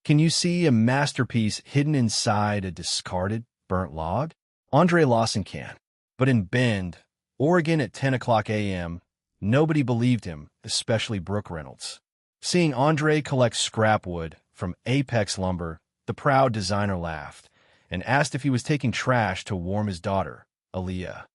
Can you see a masterpiece hidden inside a discarded, burnt log? Andre Lawson can. But in Bend, Oregon at 10 o'clock a.m., nobody believed him, especially Brooke Reynolds. Seeing Andre collect scrap wood from Apex Lumber, the proud designer laughed and asked if he was taking trash to warm his daughter, Aaliyah.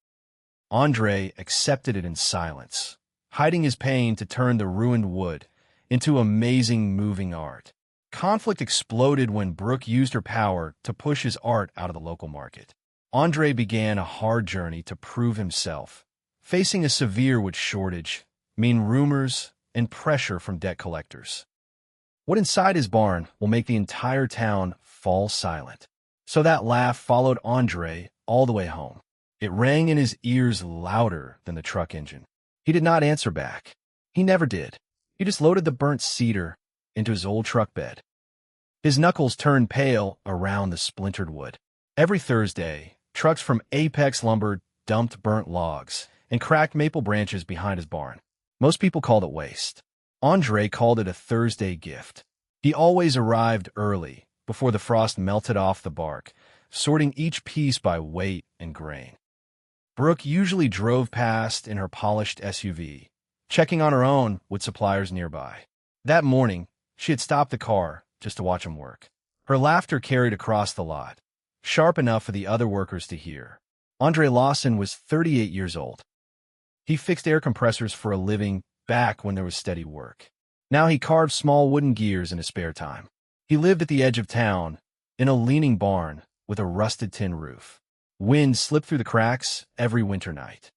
Andre accepted it in silence, hiding his pain to turn the ruined wood into amazing moving art. Conflict exploded when Brooke used her power to push his art out of the local market. Andre began a hard journey to prove himself, facing a severe wood shortage, mean rumors, and pressure from debt collectors. What inside his barn will make the entire town fall silent? So that laugh followed Andre all the way home. It rang in his ears louder than the truck engine. He did not answer back. He never did. He just loaded the burnt cedar into his old truck bed. His knuckles turned pale around the splintered wood. Every Thursday, trucks from Apex Lumber dumped burnt logs and cracked maple branches behind his barn. Most people called it waste. Andre called it a Thursday gift. He always arrived early, before the frost melted off the bark, sorting each piece by weight and grain. Brooke usually drove past in her polished SUV, checking on her own with suppliers nearby. That morning, she had stopped the car just to watch him work. Her laughter carried across the lot, sharp enough for the other workers to hear. Andre Lawson was 38 years old. He fixed air compressors for a living back when there was steady work. Now he carved small wooden gears in his spare time. He lived at the edge of town, in a leaning barn with a rusted tin roof. Wind slipped through the cracks every winter night.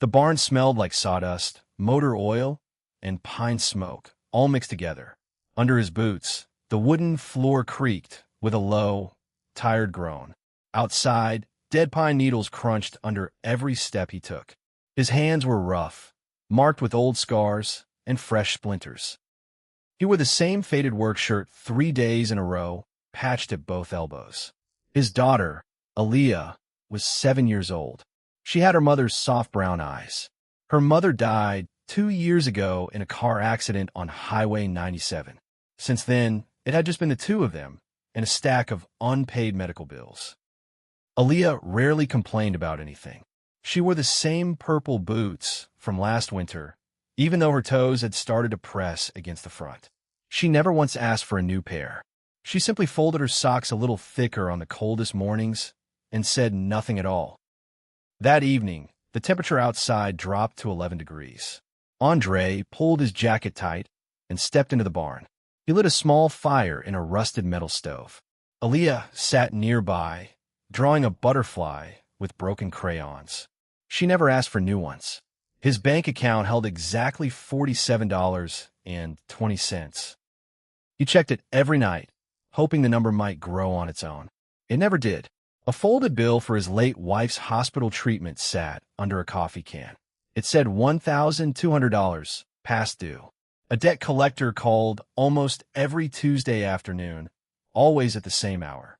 The barn smelled like sawdust, motor oil, and pine smoke, all mixed together. Under his boots, the wooden floor creaked with a low, tired groan. Outside, dead pine needles crunched under every step he took. His hands were rough, marked with old scars and fresh splinters. He wore the same faded work shirt 3 days in a row, patched at both elbows. His daughter, Aaliyah, was 7 years old. She had her mother's soft brown eyes. Her mother died 2 years ago in a car accident on Highway 97. Since then, it had just been the two of them and a stack of unpaid medical bills. Aaliyah rarely complained about anything. She wore the same purple boots from last winter, even though her toes had started to press against the front. She never once asked for a new pair. She simply folded her socks a little thicker on the coldest mornings and said nothing at all. That evening, the temperature outside dropped to 11 degrees. Andre pulled his jacket tight and stepped into the barn. He lit a small fire in a rusted metal stove. Aaliyah sat nearby, drawing a butterfly with broken crayons. She never asked for new ones. His bank account held exactly $47.20. He checked it every night, hoping the number might grow on its own. It never did. A folded bill for his late wife's hospital treatment sat under a coffee can. It said $1,200, past due. A debt collector called almost every Tuesday afternoon, always at the same hour.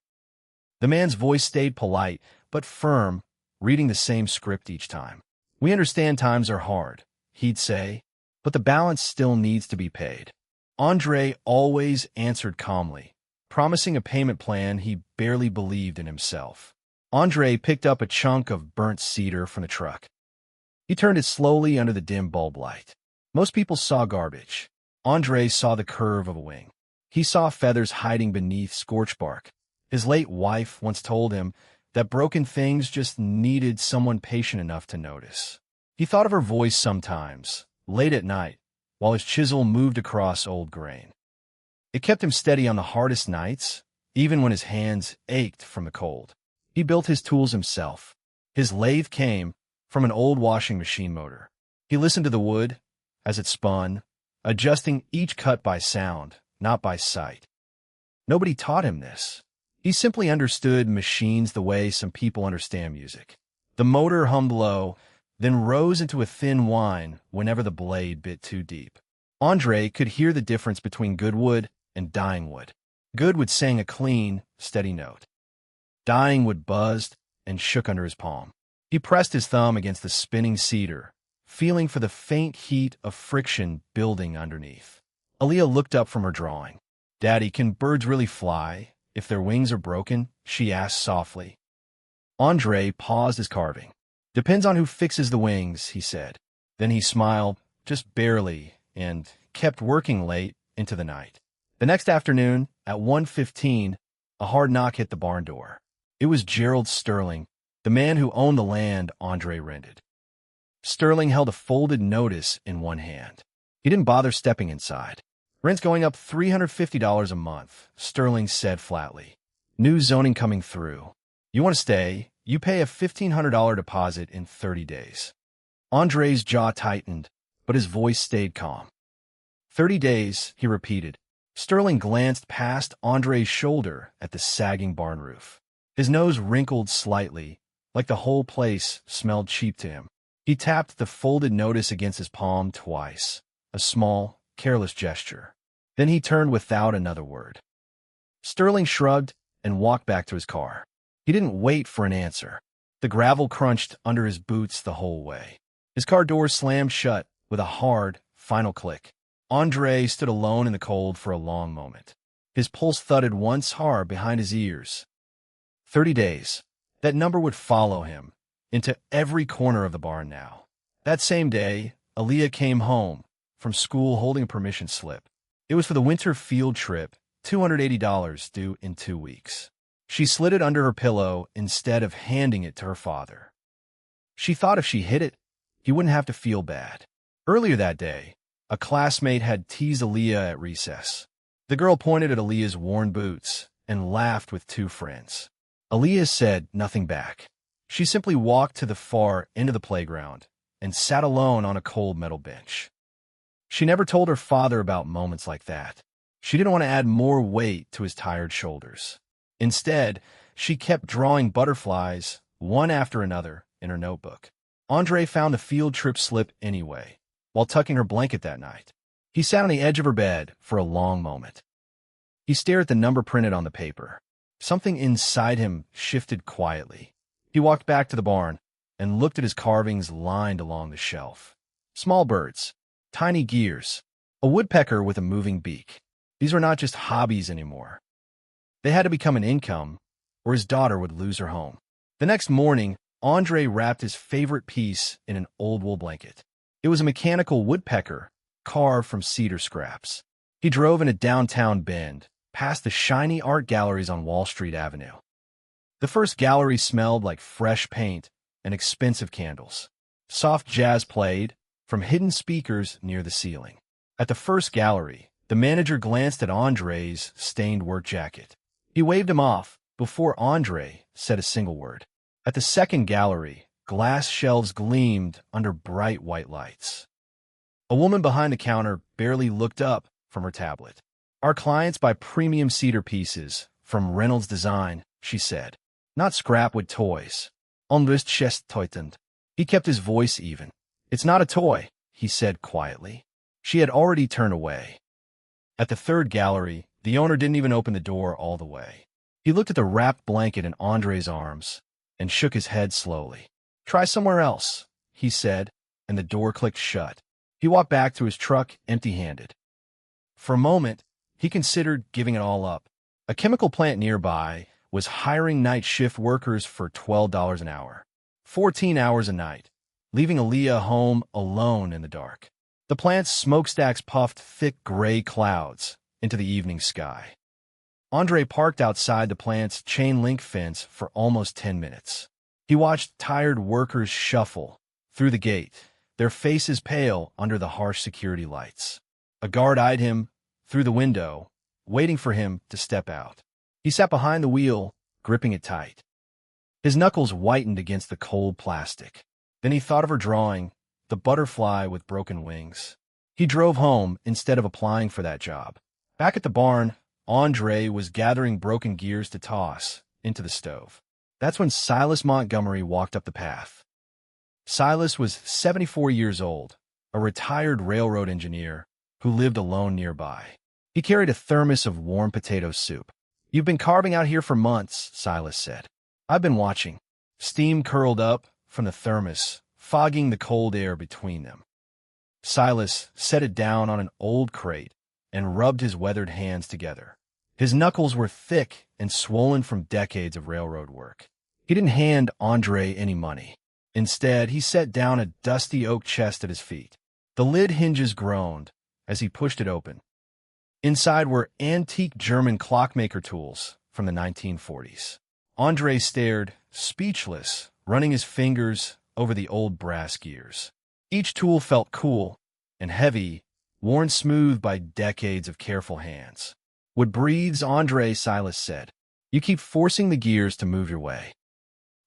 The man's voice stayed polite, but firm, reading the same script each time. "We understand times are hard," he'd say, "but the balance still needs to be paid." Andre always answered calmly, promising a payment plan he barely believed in himself. Andre picked up a chunk of burnt cedar from the truck. He turned it slowly under the dim bulb light. Most people saw garbage. Andre saw the curve of a wing. He saw feathers hiding beneath scorched bark. His late wife once told him that broken things just needed someone patient enough to notice. He thought of her voice sometimes, late at night, while his chisel moved across old grain. It kept him steady on the hardest nights, even when his hands ached from the cold. He built his tools himself. His lathe came from an old washing machine motor. He listened to the wood as it spun, adjusting each cut by sound, not by sight. Nobody taught him this. He simply understood machines the way some people understand music. The motor hummed low, then rose into a thin whine whenever the blade bit too deep. Andre could hear the difference between good wood and dying wood. Good wood sang a clean, steady note. Dying wood buzzed and shook under his palm. He pressed his thumb against the spinning cedar, feeling for the faint heat of friction building underneath. Aaliyah looked up from her drawing. "Daddy, can birds really fly if their wings are broken?" she asked softly. Andre paused his carving. "Depends on who fixes the wings," he said. Then he smiled, just barely, and kept working late into the night. The next afternoon, at 1:15, a hard knock hit the barn door. It was Gerald Sterling, the man who owned the land Andre rented. Sterling held a folded notice in one hand. He didn't bother stepping inside. "Rent's going up $350 a month," Sterling said flatly. "New zoning coming through. You want to stay? You pay a $1,500 deposit in 30 days. Andre's jaw tightened, but his voice stayed calm. 30 days, he repeated. Sterling glanced past Andre's shoulder at the sagging barn roof. His nose wrinkled slightly, like the whole place smelled cheap to him. He tapped the folded notice against his palm twice, a small, careless gesture. Then he turned without another word. Sterling shrugged and walked back to his car. He didn't wait for an answer. The gravel crunched under his boots the whole way. His car door slammed shut with a hard, final click. Andre stood alone in the cold for a long moment. His pulse thudded once hard behind his ears. 30 days. That number would follow him into every corner of the barn now. That same day, Aaliyah came home from school holding a permission slip. It was for the winter field trip, $280 due in 2 weeks. She slid it under her pillow instead of handing it to her father. She thought if she hid it, he wouldn't have to feel bad. Earlier that day, a classmate had teased Aaliyah at recess. The girl pointed at Aaliyah's worn boots and laughed with 2 friends. Aaliyah said nothing back. She simply walked to the far end of the playground and sat alone on a cold metal bench. She never told her father about moments like that. She didn't want to add more weight to his tired shoulders. Instead, she kept drawing butterflies, one after another, in her notebook. Andre found the field trip slip anyway, while tucking her blanket that night. He sat on the edge of her bed for a long moment. He stared at the number printed on the paper. Something inside him shifted quietly. He walked back to the barn and looked at his carvings lined along the shelf. Small birds, tiny gears, a woodpecker with a moving beak. These were not just hobbies anymore. They had to become an income, or his daughter would lose her home. The next morning, Andre wrapped his favorite piece in an old wool blanket. It was a mechanical woodpecker carved from cedar scraps. He drove into downtown Bend, past the shiny art galleries on Wall Street Avenue. The first gallery smelled like fresh paint and expensive candles. Soft jazz played from hidden speakers near the ceiling. At the first gallery, the manager glanced at Andre's stained work jacket. He waved him off before Andre said a single word. At the second gallery, glass shelves gleamed under bright white lights. A woman behind the counter barely looked up from her tablet. Our clients buy premium cedar pieces from Reynolds Design, she said. Not scrapwood toys. Unrüstschätztäusend. He kept his voice even. It's not a toy, he said quietly. She had already turned away. At the third gallery, the owner didn't even open the door all the way. He looked at the wrapped blanket in Andre's arms and shook his head slowly. Try somewhere else, he said, and the door clicked shut. He walked back to his truck empty-handed. For a moment, he considered giving it all up. A chemical plant nearby was hiring night shift workers for $12 an hour, 14 hours a night, leaving Aaliyah home alone in the dark. The plant's smokestacks puffed thick gray clouds into the evening sky. Andre parked outside the plant's chain-link fence for almost 10 minutes. He watched tired workers shuffle through the gate, their faces pale under the harsh security lights. A guard eyed him through the window, waiting for him to step out. He sat behind the wheel, gripping it tight. His knuckles whitened against the cold plastic. Then he thought of her drawing, the butterfly with broken wings. He drove home instead of applying for that job. Back at the barn, Andre was gathering broken gears to toss into the stove. That's when Silas Montgomery walked up the path. Silas was 74 years old, a retired railroad engineer who lived alone nearby. He carried a thermos of warm potato soup. You've been carving out here for months, Silas said. I've been watching. Steam curled up from the thermos, fogging the cold air between them. Silas set it down on an old crate and rubbed his weathered hands together. His knuckles were thick and swollen from decades of railroad work. He didn't hand Andre any money. Instead, he set down a dusty oak chest at his feet. The lid hinges groaned as he pushed it open. Inside were antique German clockmaker tools from the 1940s. Andre stared, speechless, running his fingers over the old brass gears. Each tool felt cool and heavy, worn smooth by decades of careful hands. "What breathes, Andre," Silas said. "You keep forcing the gears to move your way.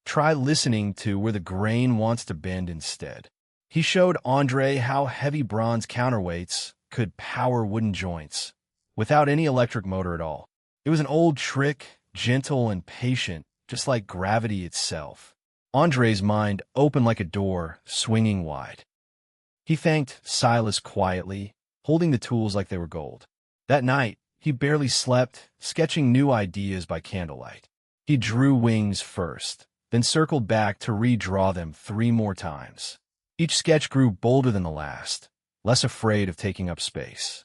Try listening to where the grain wants to bend instead." He showed Andre how heavy bronze counterweights could power wooden joints without any electric motor at all. It was an old trick, gentle and patient, just like gravity itself. Andre's mind opened like a door, swinging wide. He thanked Silas quietly, holding the tools like they were gold. That night, he barely slept, sketching new ideas by candlelight. He drew wings first, then circled back to redraw them 3 more times. Each sketch grew bolder than the last, less afraid of taking up space.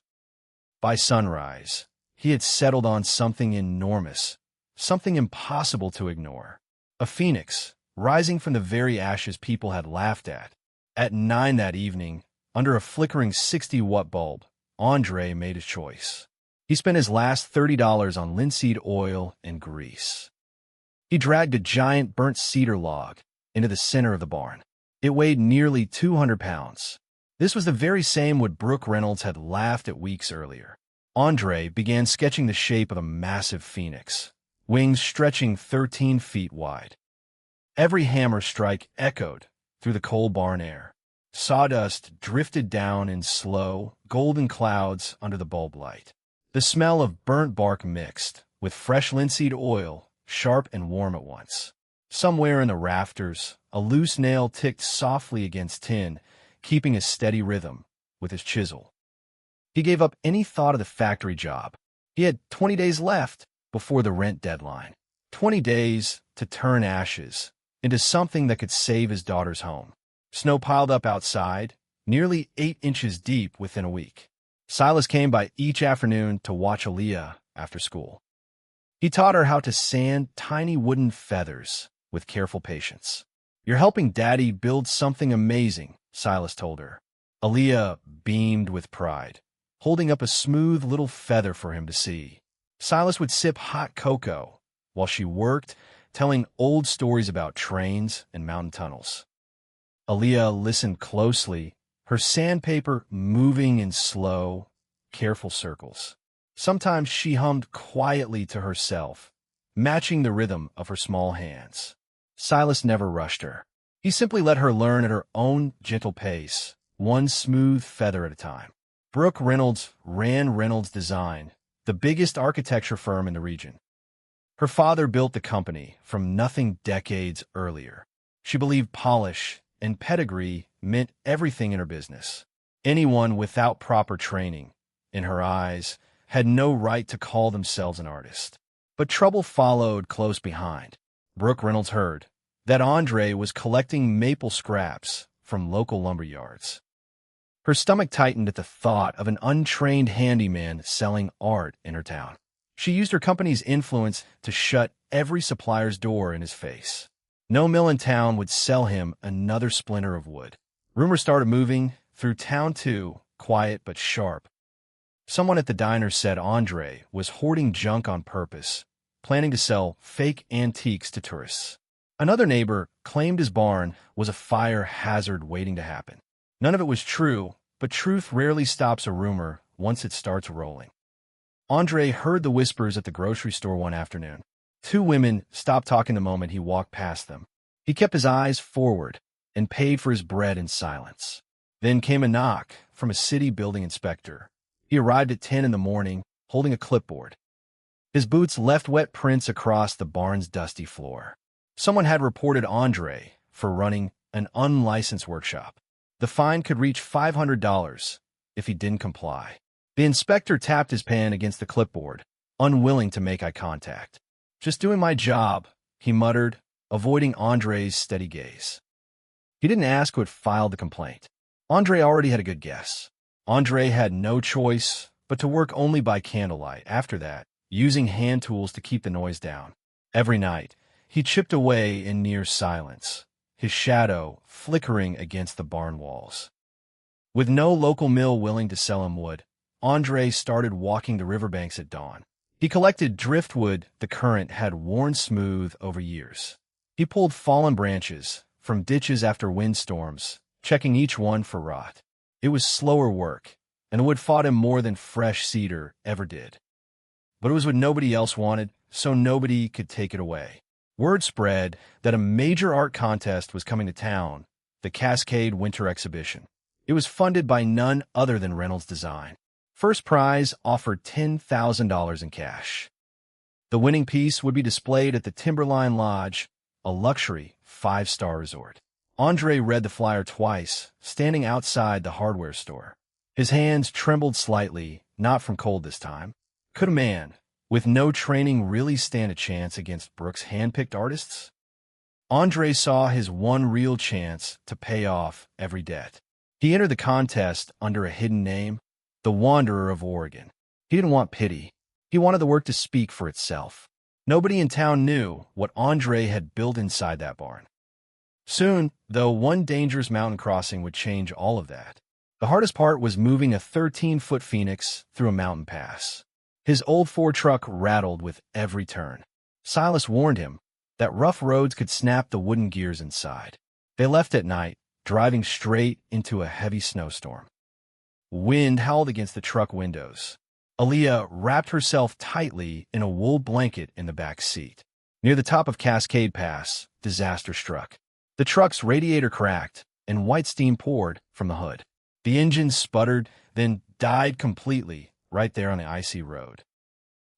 By sunrise, he had settled on something enormous, something impossible to ignore. A phoenix, rising from the very ashes people had laughed at. At 9 that evening, under a flickering 60-watt bulb, Andre made his choice. He spent his last $30 on linseed oil and grease. He dragged a giant burnt cedar log into the center of the barn. It weighed nearly 200 pounds. This was the very same wood Brooke Reynolds had laughed at weeks earlier. Andre began sketching the shape of a massive phoenix, wings stretching 13 feet wide. Every hammer strike echoed through the cold barn air. Sawdust drifted down in slow, golden clouds under the bulb light. The smell of burnt bark mixed with fresh linseed oil, sharp and warm at once. Somewhere in the rafters, a loose nail ticked softly against tin, keeping a steady rhythm with his chisel. He gave up any thought of the factory job. He had 20 days left before the rent deadline. 20 days to turn ashes into something that could save his daughter's home. Snow piled up outside, nearly 8 inches deep within a week. Silas came by each afternoon to watch Aaliyah after school. He taught her how to sand tiny wooden feathers with careful patience. "You're helping Daddy build something amazing," Silas told her. Aaliyah beamed with pride, holding up a smooth little feather for him to see. Silas would sip hot cocoa while she worked, telling old stories about trains and mountain tunnels. Aaliyah listened closely, her sandpaper moving in slow, careful circles. Sometimes she hummed quietly to herself, matching the rhythm of her small hands. Silas never rushed her. He simply let her learn at her own gentle pace, one smooth feather at a time. Brooke Reynolds ran Reynolds Design, the biggest architecture firm in the region. Her father built the company from nothing decades earlier. She believed polish and pedigree meant everything in her business. Anyone without proper training, in her eyes, had no right to call themselves an artist. But trouble followed close behind. Brooke Reynolds heard that Andre was collecting maple scraps from local lumber yards. Her stomach tightened at the thought of an untrained handyman selling art in her town. She used her company's influence to shut every supplier's door in his face. No mill in town would sell him another splinter of wood. Rumors started moving through town too, quiet but sharp. Someone at the diner said Andre was hoarding junk on purpose, planning to sell fake antiques to tourists. Another neighbor claimed his barn was a fire hazard waiting to happen. None of it was true, but truth rarely stops a rumor once it starts rolling. Andre heard the whispers at the grocery store one afternoon. 2 women stopped talking the moment he walked past them. He kept his eyes forward and paid for his bread in silence. Then came a knock from a city building inspector. He arrived at 10 in the morning, holding a clipboard. His boots left wet prints across the barn's dusty floor. Someone had reported Andre for running an unlicensed workshop. The fine could reach $500 if he didn't comply. The inspector tapped his pen against the clipboard, unwilling to make eye contact. "Just doing my job," he muttered, avoiding Andre's steady gaze. He didn't ask who had filed the complaint. Andre already had a good guess. Andre had no choice but to work only by candlelight after that, using hand tools to keep the noise down. Every night, he chipped away in near silence, his shadow flickering against the barn walls. With no local mill willing to sell him wood, Andre started walking the riverbanks at dawn. He collected driftwood the current had worn smooth over years. He pulled fallen branches from ditches after windstorms, checking each one for rot. It was slower work, and the wood fought him more than fresh cedar ever did. But it was what nobody else wanted, so nobody could take it away. Word spread that a major art contest was coming to town, the Cascade Winter Exhibition. It was funded by none other than Reynolds Design. First prize offered $10,000 in cash. The winning piece would be displayed at the Timberline Lodge, a luxury five-star resort. Andre read the flyer twice, standing outside the hardware store. His hands trembled slightly, not from cold this time. Could a man, with no training, really stand a chance against Brooks' hand-picked artists? Andre saw his one real chance to pay off every debt. He entered the contest under a hidden name, the Wanderer of Oregon. He didn't want pity. He wanted the work to speak for itself. Nobody in town knew what Andre had built inside that barn. Soon, though, one dangerous mountain crossing would change all of that. The hardest part was moving a 13-foot Phoenix through a mountain pass. His old Ford truck rattled with every turn. Silas warned him that rough roads could snap the wooden gears inside. They left at night, driving straight into a heavy snowstorm. Wind howled against the truck windows. Aaliyah wrapped herself tightly in a wool blanket in the back seat. Near the top of Cascade Pass, disaster struck. The truck's radiator cracked, and white steam poured from the hood. The engine sputtered, then died completely right there on the icy road.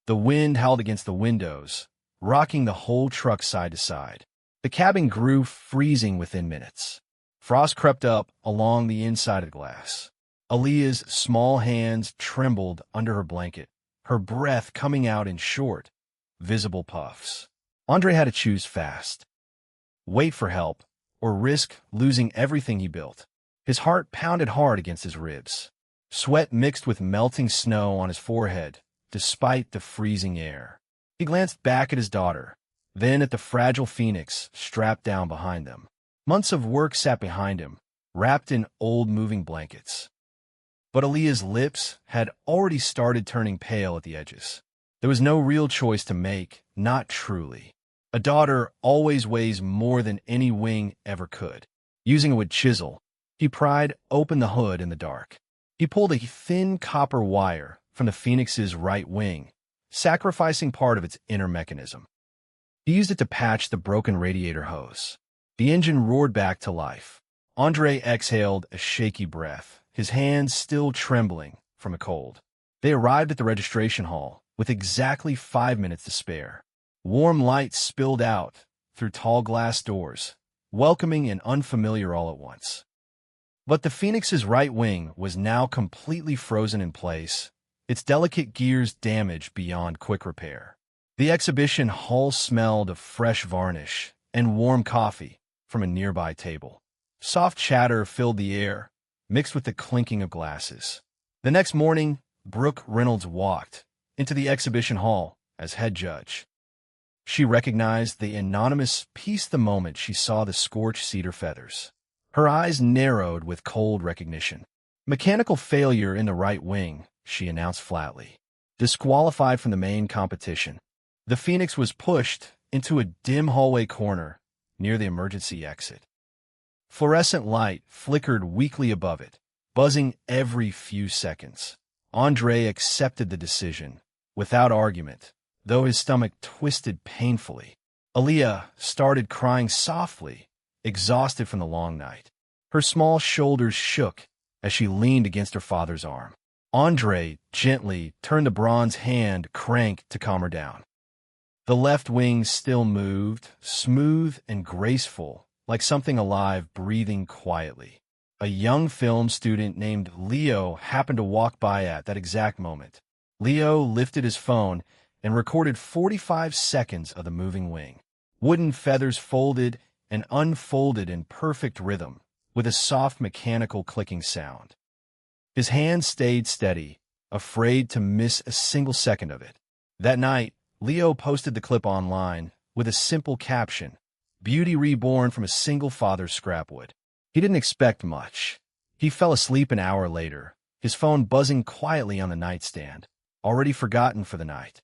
The wind howled against the windows, rocking the whole truck side to side. The cabin grew freezing within minutes. Frost crept up along the inside of the glass. Aaliyah's small hands trembled under her blanket, her breath coming out in short, visible puffs. Andre had to choose fast. Wait for help, or risk losing everything he built. His heart pounded hard against his ribs. Sweat mixed with melting snow on his forehead, despite the freezing air. He glanced back at his daughter, then at the fragile Phoenix strapped down behind them. Months of work sat behind him, wrapped in old moving blankets. But Aaliyah's lips had already started turning pale at the edges. There was no real choice to make, not truly. A daughter always weighs more than any wing ever could. Using a wood chisel, he pried open the hood in the dark. He pulled a thin copper wire from the Phoenix's right wing, sacrificing part of its inner mechanism. He used it to patch the broken radiator hose. The engine roared back to life. Andre exhaled a shaky breath, his hands still trembling from a cold. They arrived at the registration hall with exactly 5 minutes to spare. Warm light spilled out through tall glass doors, welcoming and unfamiliar all at once. But the Phoenix's right wing was now completely frozen in place, its delicate gears damaged beyond quick repair. The exhibition hall smelled of fresh varnish and warm coffee from a nearby table. Soft chatter filled the air, mixed with the clinking of glasses. The next morning, Brooke Reynolds walked into the exhibition hall as head judge. She recognized the anonymous piece the moment she saw the scorched cedar feathers. Her eyes narrowed with cold recognition. Mechanical failure in the right wing, she announced flatly. Disqualified from the main competition. The Phoenix was pushed into a dim hallway corner near the emergency exit. Fluorescent light flickered weakly above it, buzzing every few seconds. Andre accepted the decision, without argument, though his stomach twisted painfully. Aaliyah started crying softly, exhausted from the long night. Her small shoulders shook as she leaned against her father's arm. Andre gently turned the bronze hand crank to calm her down. The left wing still moved, smooth and graceful, like something alive breathing quietly. A young film student named Leo happened to walk by at that exact moment. Leo lifted his phone and recorded 45 seconds of the moving wing. Wooden feathers folded and unfolded in perfect rhythm, with a soft mechanical clicking sound. His hand stayed steady, afraid to miss a single second of it. That night, Leo posted the clip online with a simple caption, "Beauty reborn from a single father's scrapwood." He didn't expect much. He fell asleep an hour later, his phone buzzing quietly on the nightstand, already forgotten for the night.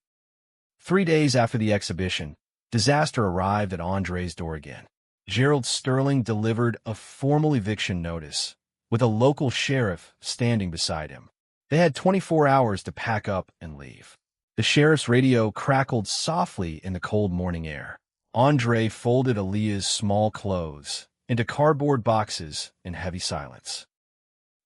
3 days after the exhibition, disaster arrived at Andre's door again. Gerald Sterling delivered a formal eviction notice, with a local sheriff standing beside him. They had 24 hours to pack up and leave. The sheriff's radio crackled softly in the cold morning air. Andre folded Aaliyah's small clothes into cardboard boxes in heavy silence.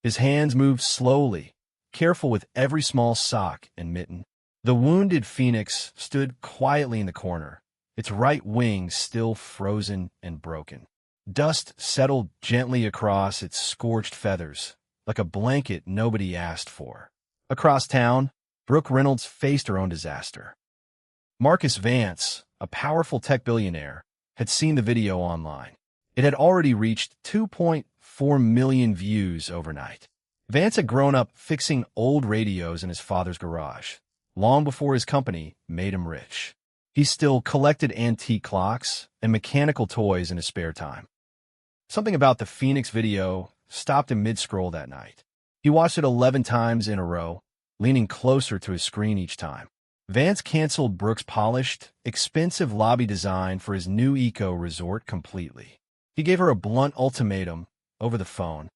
His hands moved slowly, careful with every small sock and mitten. The wounded phoenix stood quietly in the corner, its right wing still frozen and broken. Dust settled gently across its scorched feathers, like a blanket nobody asked for. Across town, Brooke Reynolds faced her own disaster. Marcus Vance, a powerful tech billionaire, had seen the video online. It had already reached 2.4 million views overnight. Vance had grown up fixing old radios in his father's garage, long before his company made him rich. He still collected antique clocks and mechanical toys in his spare time. Something about the Phoenix video stopped him mid-scroll that night. He watched it 11 times in a row, leaning closer to his screen each time. Vance canceled Brooke's polished, expensive lobby design for his new eco-resort completely. He gave her a blunt ultimatum over the phone.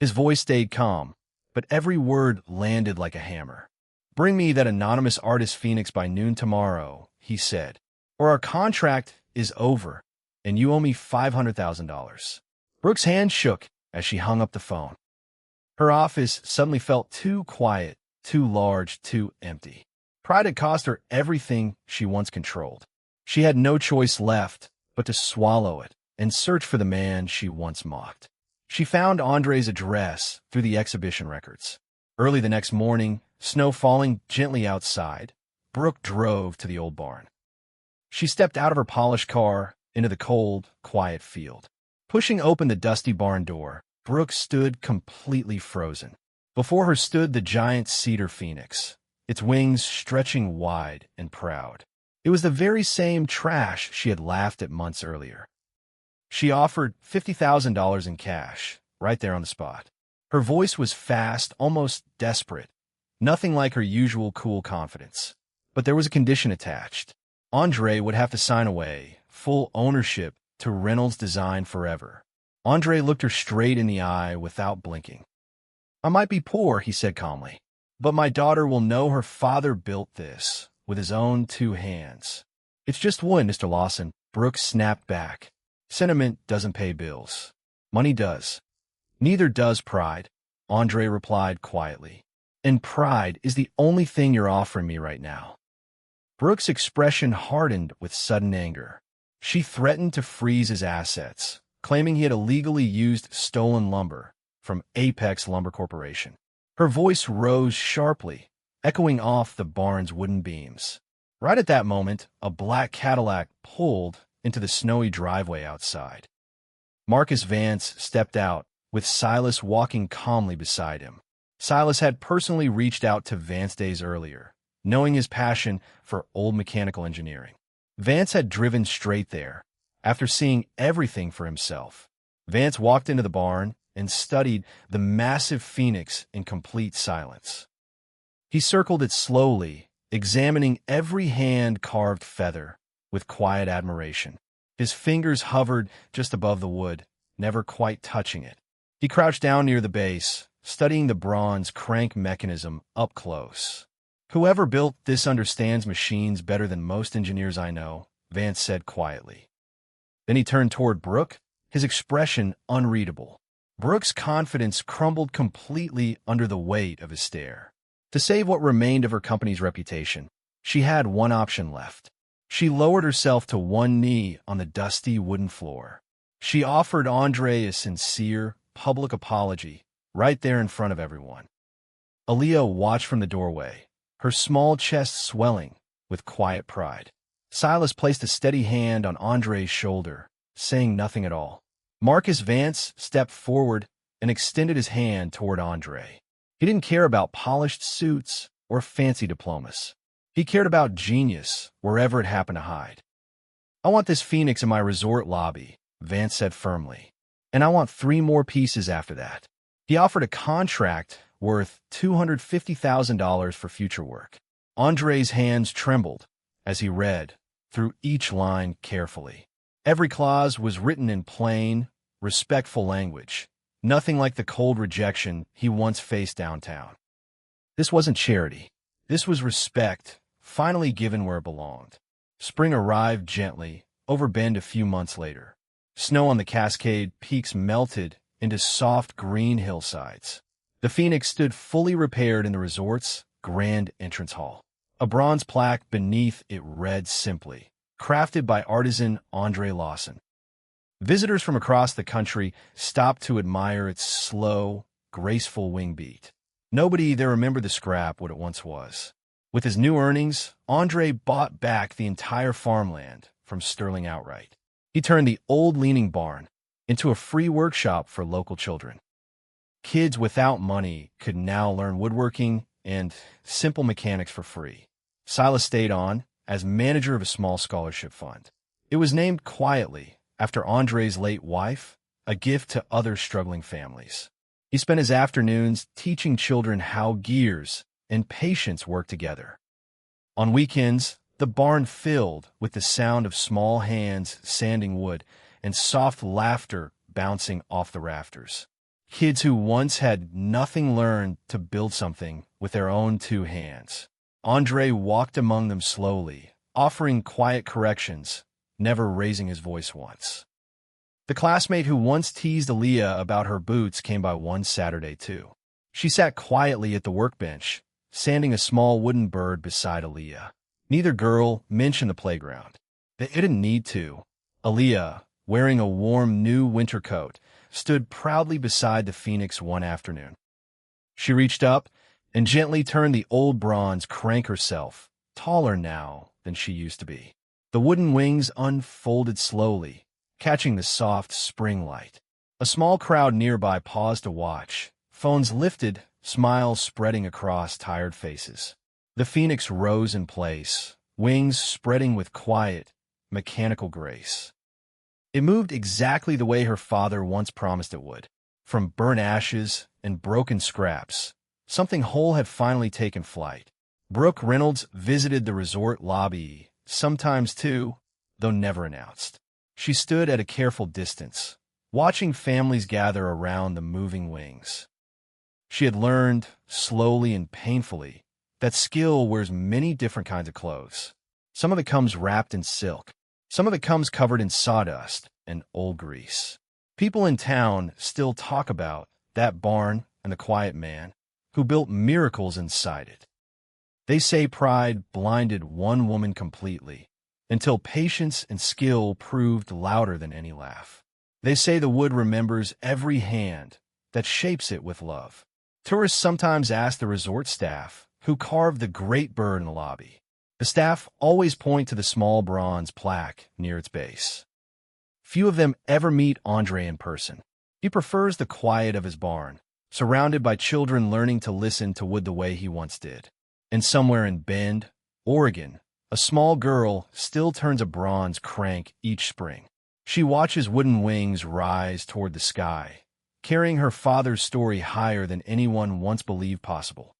His voice stayed calm, but every word landed like a hammer. "Bring me that anonymous artist Phoenix by noon tomorrow," he said, "or our contract is over, and you owe me $500,000. Brooke's hand shook as she hung up the phone. Her office suddenly felt too quiet, too large, too empty. Pride had cost her everything she once controlled. She had no choice left but to swallow it and search for the man she once mocked. She found Andre's address through the exhibition records. Early the next morning, snow falling gently outside, Brooke drove to the old barn. She stepped out of her polished car into the cold, quiet field. Pushing open the dusty barn door, Brooke stood completely frozen. Before her stood the giant cedar phoenix, its wings stretching wide and proud. It was the very same trash she had laughed at months earlier. She offered $50,000 in cash, right there on the spot. Her voice was fast, almost desperate, nothing like her usual cool confidence. But there was a condition attached. Andre would have to sign away full ownership to Reynolds Design forever. Andre looked her straight in the eye without blinking. "I might be poor," he said calmly, "but my daughter will know her father built this with his own 2 hands. It's just wood, Mr. Lawson." Brooke snapped back. "Sentiment doesn't pay bills. Money does. Neither does pride," Andre replied quietly. "And pride is the only thing you're offering me right now." Brooke's expression hardened with sudden anger. She threatened to freeze his assets, claiming he had illegally used stolen lumber from Apex Lumber Corporation. Her voice rose sharply, echoing off the barn's wooden beams. Right at that moment, a black Cadillac pulled into the snowy driveway outside. Marcus Vance stepped out, with Silas walking calmly beside him. Silas had personally reached out to Vance days earlier, knowing his passion for old mechanical engineering. Vance had driven straight there, after seeing everything for himself. Vance walked into the barn and studied the massive phoenix in complete silence. He circled it slowly, examining every hand-carved feather with quiet admiration. His fingers hovered just above the wood, never quite touching it. He crouched down near the base, studying the bronze crank mechanism up close. "Whoever built this understands machines better than most engineers I know," Vance said quietly. Then he turned toward Brooke, his expression unreadable. Brooke's confidence crumbled completely under the weight of his stare. To save what remained of her company's reputation, she had one option left. She lowered herself to one knee on the dusty wooden floor. She offered Andre a sincere, public apology right there in front of everyone. Aaliyah watched from the doorway, her small chest swelling with quiet pride. Silas placed a steady hand on Andre's shoulder, saying nothing at all. Marcus Vance stepped forward and extended his hand toward Andre. He didn't care about polished suits or fancy diplomas. He cared about genius wherever it happened to hide. "I want this phoenix in my resort lobby," Vance said firmly. "And I want 3 more pieces after that." He offered a contract worth $250,000 for future work. Andre's hands trembled as he read through each line carefully. Every clause was written in plain, respectful language, nothing like the cold rejection he once faced downtown. This wasn't charity. This was respect, finally given where it belonged. Spring arrived gently, over Bend a few months later. Snow on the Cascade peaks melted into soft green hillsides. The Phoenix stood fully repaired in the resort's grand entrance hall. A bronze plaque beneath it read simply, "Crafted by artisan Andre Lawson." Visitors from across the country stopped to admire its slow, graceful wing beat. Nobody there remembered the scrap what it once was. With his new earnings, Andre bought back the entire farmland from Sterling outright. He turned the old leaning barn into a free workshop for local children. Kids without money could now learn woodworking and simple mechanics for free. Silas stayed on as manager of a small scholarship fund. It was named quietly after Andre's late wife, a gift to other struggling families. He spent his afternoons teaching children how gears and patience work together. On weekends, the barn filled with the sound of small hands sanding wood and soft laughter bouncing off the rafters. Kids who once had nothing learned to build something with their own 2 hands. Andre walked among them slowly, offering quiet corrections, never raising his voice once. The classmate who once teased Aaliyah about her boots came by one Saturday, too. She sat quietly at the workbench, sanding a small wooden bird beside Aaliyah. Neither girl mentioned the playground. They didn't need to. Aaliyah, wearing a warm new winter coat, stood proudly beside the Phoenix one afternoon. She reached up and gently turned the old bronze crank herself, taller now than she used to be. The wooden wings unfolded slowly, catching the soft spring light. A small crowd nearby paused to watch, phones lifted, smiles spreading across tired faces. The Phoenix rose in place, wings spreading with quiet, mechanical grace. It moved exactly the way her father once promised it would. From burnt ashes and broken scraps, something whole had finally taken flight. Brooke Reynolds visited the resort lobby, sometimes too, though never announced. She stood at a careful distance, watching families gather around the moving wings. She had learned, slowly and painfully, that skill wears many different kinds of clothes. Some of it comes wrapped in silk. Some of it comes covered in sawdust and old grease. People in town still talk about that barn and the quiet man who built miracles inside it. They say pride blinded one woman completely, until patience and skill proved louder than any laugh. They say the wood remembers every hand that shapes it with love. Tourists sometimes ask the resort staff who carved the great bird in the lobby. The staff always point to the small bronze plaque near its base. Few of them ever meet Andre in person. He prefers the quiet of his barn, surrounded by children learning to listen to wood the way he once did. And somewhere in Bend, Oregon, a small girl still turns a bronze crank each spring. She watches wooden wings rise toward the sky, carrying her father's story higher than anyone once believed possible.